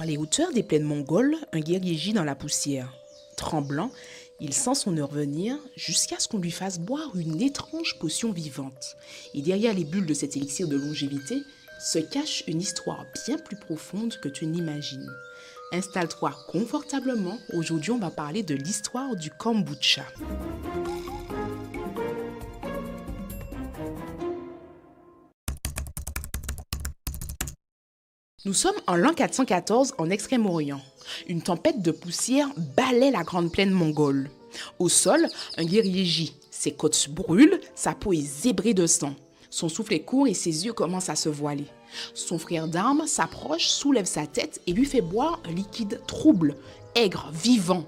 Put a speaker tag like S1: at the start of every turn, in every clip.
S1: Dans les hauteurs des plaines mongoles, un guerrier gît dans la poussière. Tremblant, il sent son heure venir jusqu'à ce qu'on lui fasse boire une étrange potion vivante. Et derrière les bulles de cet élixir de longévité se cache une histoire bien plus profonde que tu n'imagines. Installe-toi confortablement, aujourd'hui on va parler de l'histoire du kombucha. Nous sommes en l'an 414 en Extrême-Orient. Une tempête de poussière balaie la grande plaine mongole. Au sol, un guerrier gît. Ses côtes brûlent, sa peau est zébrée de sang. Son souffle est court et ses yeux commencent à se voiler. Son frère d'armes s'approche, soulève sa tête et lui fait boire un liquide trouble, aigre, vivant.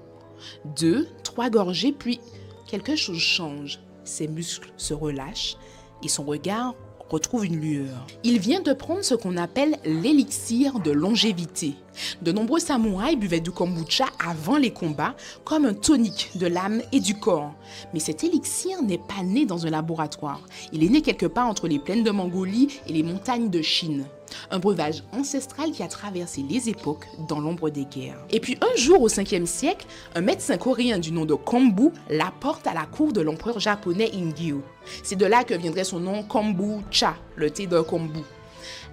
S1: 2, 3 gorgées, puis quelque chose change. Ses muscles se relâchent et son regard retrouve une lueur. Il vient de prendre ce qu'on appelle l'élixir de longévité. De nombreux samouraïs buvaient du kombucha avant les combats comme un tonique de l'âme et du corps. Mais cet élixir n'est pas né dans un laboratoire. Il est né quelque part entre les plaines de Mongolie et les montagnes de Chine. Un breuvage ancestral qui a traversé les époques dans l'ombre des guerres. Et puis un jour au 5e siècle, un médecin coréen du nom de Kombu l'apporte à la cour de l'empereur japonais Ingyo. C'est de là que viendrait son nom kombucha, le thé d'un kombu.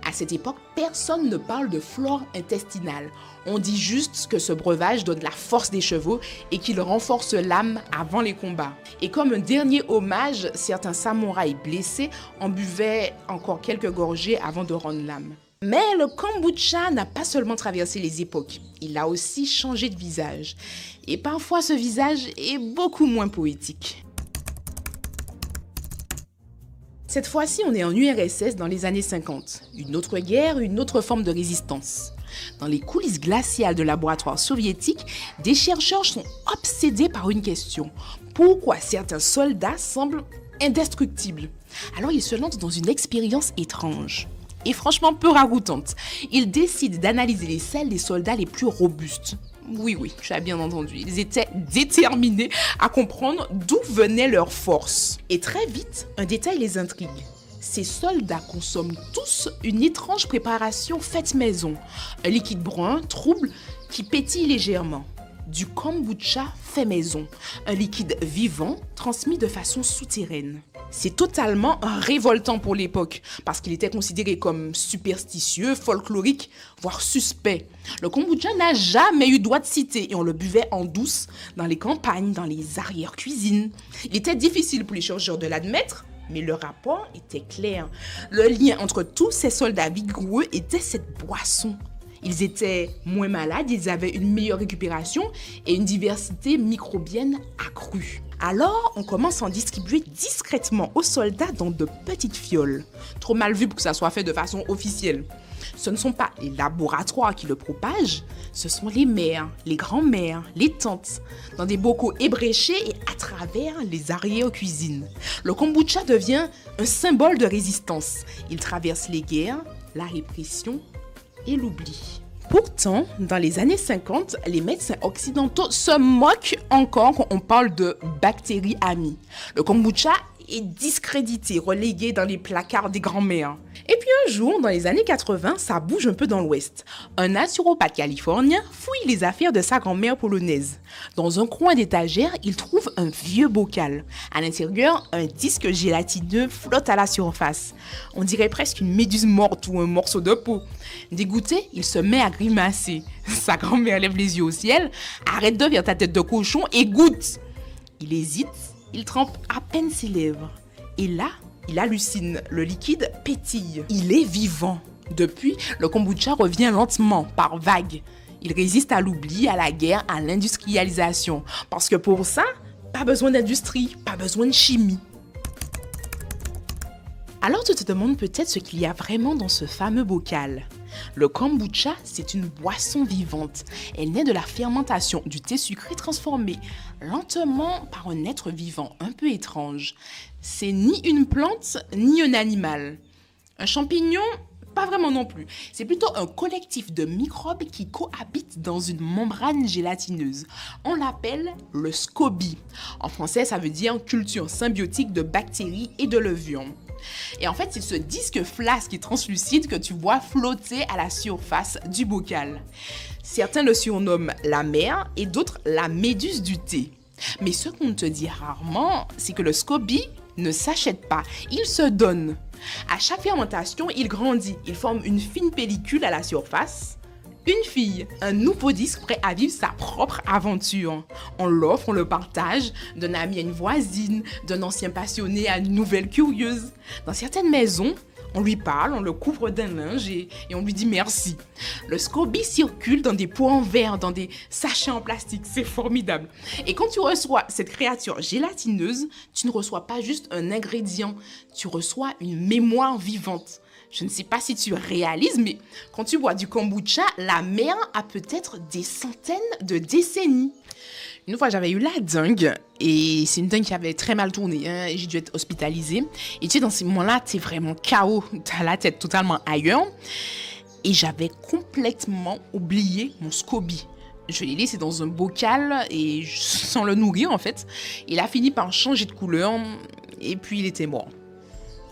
S1: À cette époque, personne ne parle de flore intestinale. On dit juste que ce breuvage donne la force des chevaux et qu'il renforce l'âme avant les combats. Et comme un dernier hommage, certains samouraïs blessés en buvaient encore quelques gorgées avant de rendre l'âme. Mais le kombucha n'a pas seulement traversé les époques, il a aussi changé de visage. Et parfois ce visage est beaucoup moins poétique. Cette fois-ci, on est en URSS dans les années 50. Une autre guerre, une autre forme de résistance. Dans les coulisses glaciales de laboratoires soviétiques, des chercheurs sont obsédés par une question. Pourquoi certains soldats semblent indestructibles? Alors ils se lancent dans une expérience étrange et franchement peu ragoûtante. Ils décident d'analyser les selles des soldats les plus robustes. Oui, tu as bien entendu. Ils étaient déterminés à comprendre d'où venait leur force. Et très vite, un détail les intrigue. Ces soldats consomment tous une étrange préparation faite maison. Un liquide brun, trouble, qui pétille légèrement. Du kombucha fait maison. Un liquide vivant, transmis de façon souterraine. C'est totalement révoltant pour l'époque, parce qu'il était considéré comme superstitieux, folklorique, voire suspect. Le kombucha n'a jamais eu droit de cité et on le buvait en douce, dans les campagnes, dans les arrière-cuisines. Il était difficile pour les chercheurs de l'admettre, mais le rapport était clair. Le lien entre tous ces soldats vigoureux était cette boisson. Ils étaient moins malades, ils avaient une meilleure récupération et une diversité microbienne accrue. Alors, on commence à en distribuer discrètement aux soldats dans de petites fioles. Trop mal vu pour que ça soit fait de façon officielle. Ce ne sont pas les laboratoires qui le propagent, ce sont les mères, les grands-mères, les tantes, dans des bocaux ébréchés et à travers les arrière-cuisines. Le kombucha devient un symbole de résistance. Il traverse les guerres, la répression et l'oubli. Pourtant, dans les années 50, les médecins occidentaux se moquent encore quand on parle de bactéries amies. Le kombucha est discrédité, relégué dans les placards des grands-mères. Et puis un jour, dans les années 80, ça bouge un peu dans l'Ouest. Un naturopathe californien fouille les affaires de sa grand-mère polonaise. Dans un coin d'étagère, il trouve un vieux bocal. À l'intérieur, un disque gélatineux flotte à la surface. On dirait presque une méduse morte ou un morceau de peau. Dégoûté, il se met à grimacer. Sa grand-mère lève les yeux au ciel, arrête de vers ta tête de cochon et goûte. Il hésite, il trempe à peine ses lèvres. Et là, il hallucine, le liquide pétille. Il est vivant. Depuis, le kombucha revient lentement, par vagues. Il résiste à l'oubli, à la guerre, à l'industrialisation. Parce que pour ça, pas besoin d'industrie, pas besoin de chimie. Alors tu te demandes peut-être ce qu'il y a vraiment dans ce fameux bocal. Le kombucha, c'est une boisson vivante. Elle naît de la fermentation du thé sucré transformé lentement par un être vivant un peu étrange. C'est ni une plante, ni un animal. Un champignon, pas vraiment non plus. C'est plutôt un collectif de microbes qui cohabitent dans une membrane gélatineuse. On l'appelle le SCOBY. En français, ça veut dire culture symbiotique de bactéries et de levures. Et en fait, c'est ce disque flasque et translucide que tu vois flotter à la surface du bocal. Certains le surnomment la mer et d'autres la méduse du thé. Mais ce qu'on te dit rarement, c'est que le SCOBY ne s'achète pas, il se donne. À chaque fermentation, il grandit, il forme une fine pellicule à la surface. Une fille, un nouveau disque prêt à vivre sa propre aventure. On l'offre, on le partage, d'un ami à une voisine, d'un ancien passionné à une nouvelle curieuse. Dans certaines maisons, on lui parle, on le couvre d'un linge et on lui dit merci. Le SCOBY circule dans des pots en verre, dans des sachets en plastique, c'est formidable. Et quand tu reçois cette créature gélatineuse, tu ne reçois pas juste un ingrédient, tu reçois une mémoire vivante. Je ne sais pas si tu réalises, mais quand tu bois du kombucha, la mer a peut-être des centaines de décennies. Une fois, j'avais eu la dengue, et c'est une dengue qui avait très mal tourné, hein, et j'ai dû être hospitalisée. Et tu sais, dans ces moments-là, t'es vraiment KO, t'as la tête totalement ailleurs. Et j'avais complètement oublié mon SCOBY. Je l'ai laissé dans un bocal, et sans le nourrir, en fait, il a fini par changer de couleur, et puis il était mort.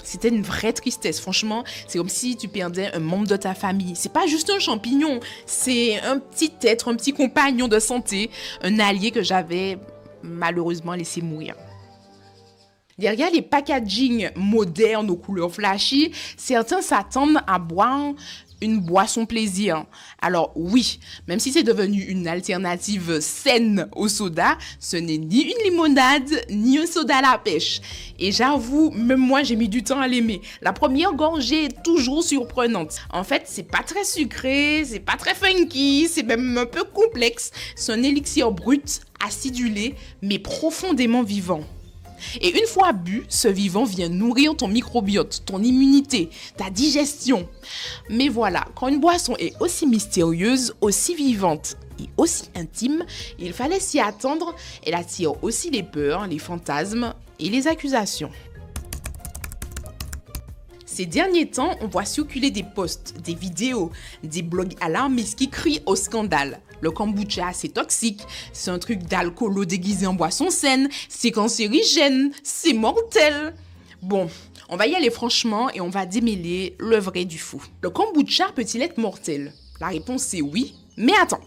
S1: C'était une vraie tristesse, franchement, c'est comme si tu perdais un membre de ta famille. C'est pas juste un champignon, c'est un petit être, un petit compagnon de santé, un allié que j'avais malheureusement laissé mourir. Derrière les packaging modernes aux couleurs flashy, certains s'attendent à boire une boisson plaisir. Alors oui, même si c'est devenu une alternative saine au soda, ce n'est ni une limonade, ni un soda à la pêche. Et j'avoue, même moi j'ai mis du temps à l'aimer. La première gorgée est toujours surprenante. En fait, c'est pas très sucré, c'est pas très funky, c'est même un peu complexe. C'est un élixir brut, acidulé, mais profondément vivant. Et une fois bu, ce vivant vient nourrir ton microbiote, ton immunité, ta digestion. Mais voilà, quand une boisson est aussi mystérieuse, aussi vivante et aussi intime, il fallait s'y attendre. Elle attire aussi les peurs, les fantasmes et les accusations. Ces derniers temps, on voit circuler des posts, des vidéos, des blogs alarmistes qui crient au scandale. Le kombucha, c'est toxique, c'est un truc d'alcoolo déguisé en boisson saine, c'est cancérigène, c'est mortel. Bon, on va y aller franchement et on va démêler le vrai du faux. Le kombucha peut-il être mortel? La réponse c'est oui, mais attends.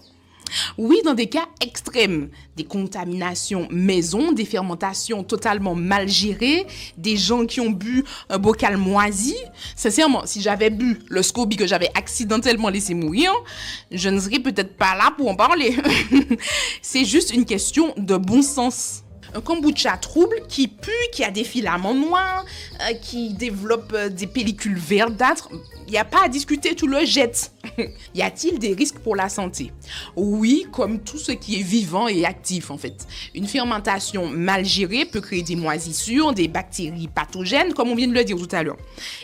S1: Oui, dans des cas extrêmes, des contaminations maison, des fermentations totalement mal gérées, des gens qui ont bu un bocal moisi. Sincèrement, si j'avais bu le SCOBY que j'avais accidentellement laissé mourir, je ne serais peut-être pas là pour en parler. C'est juste une question de bon sens. Un kombucha trouble qui pue, qui a des filaments noirs, qui développe des pellicules verdâtres. Il n'y a pas à discuter, tu le jettes. Y a-t-il des risques pour la santé? Oui, comme tout ce qui est vivant et actif en fait. Une fermentation mal gérée peut créer des moisissures, des bactéries pathogènes, comme on vient de le dire tout à l'heure.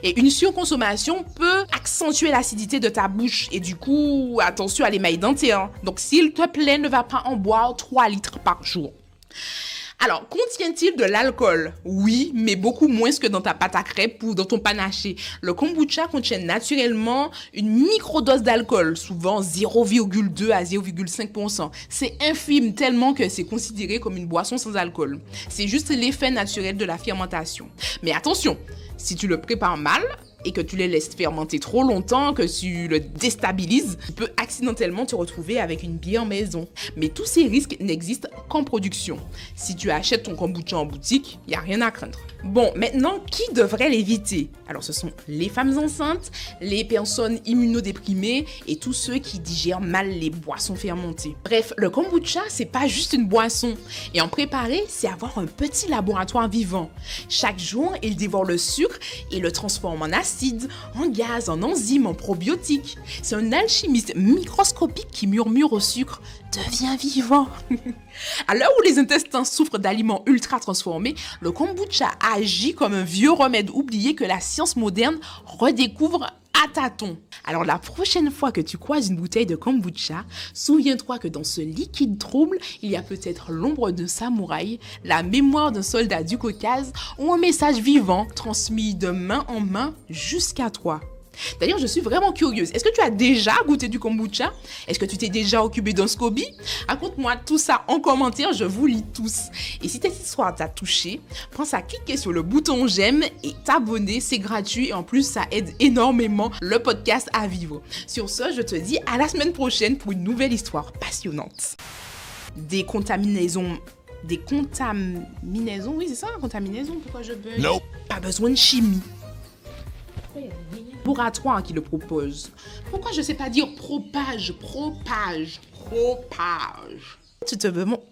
S1: Et une surconsommation peut accentuer l'acidité de ta bouche. Et du coup, attention à l'émail dentaire. Donc s'il te plaît, ne va pas en boire 3 litres par jour. Alors, contient-il de l'alcool? Oui, mais beaucoup moins que dans ta pâte à crêpes ou dans ton panaché. Le kombucha contient naturellement une microdose d'alcool, souvent 0,2 à 0,5%. C'est infime tellement que c'est considéré comme une boisson sans alcool. C'est juste l'effet naturel de la fermentation. Mais attention, si tu le prépares mal et que tu les laisses fermenter trop longtemps, que tu le déstabilises, tu peux accidentellement te retrouver avec une bière maison. Mais tous ces risques n'existent qu'en production. Si tu achètes ton kombucha en boutique, il n'y a rien à craindre. Bon, maintenant, qui devrait l'éviter? Alors, ce sont les femmes enceintes, les personnes immunodéprimées et tous ceux qui digèrent mal les boissons fermentées. Bref, le kombucha, c'est pas juste une boisson. Et en préparer, c'est avoir un petit laboratoire vivant. Chaque jour, il dévore le sucre et le transforme en acide, en gaz, en enzymes, en probiotiques. C'est un alchimiste microscopique qui murmure au sucre « Deviens vivant !» À l'heure où les intestins souffrent d'aliments ultra transformés, le kombucha agit comme un vieux remède oublié que la science moderne redécouvre à tâtons. Alors la prochaine fois que tu croises une bouteille de kombucha, souviens-toi que dans ce liquide trouble, il y a peut-être l'ombre d'un samouraï, la mémoire d'un soldat du Caucase ou un message vivant transmis de main en main jusqu'à toi. D'ailleurs, je suis vraiment curieuse. Est-ce que tu as déjà goûté du kombucha? Est-ce que tu t'es déjà occupé d'un SCOBY? Raconte-moi tout ça en commentaire, je vous lis tous. Et si cette histoire t'a touché, pense à cliquer sur le bouton j'aime et t'abonner, c'est gratuit et en plus ça aide énormément le podcast à vivre. Sur ce, je te dis à la semaine prochaine pour une nouvelle histoire passionnante. Des contaminaisons, oui c'est ça, contaminaison, pourquoi je bug?
S2: Non.
S1: Pas besoin de chimie. Laboratoire qui le propose. Pourquoi je sais pas dire propage? Tu te demandes.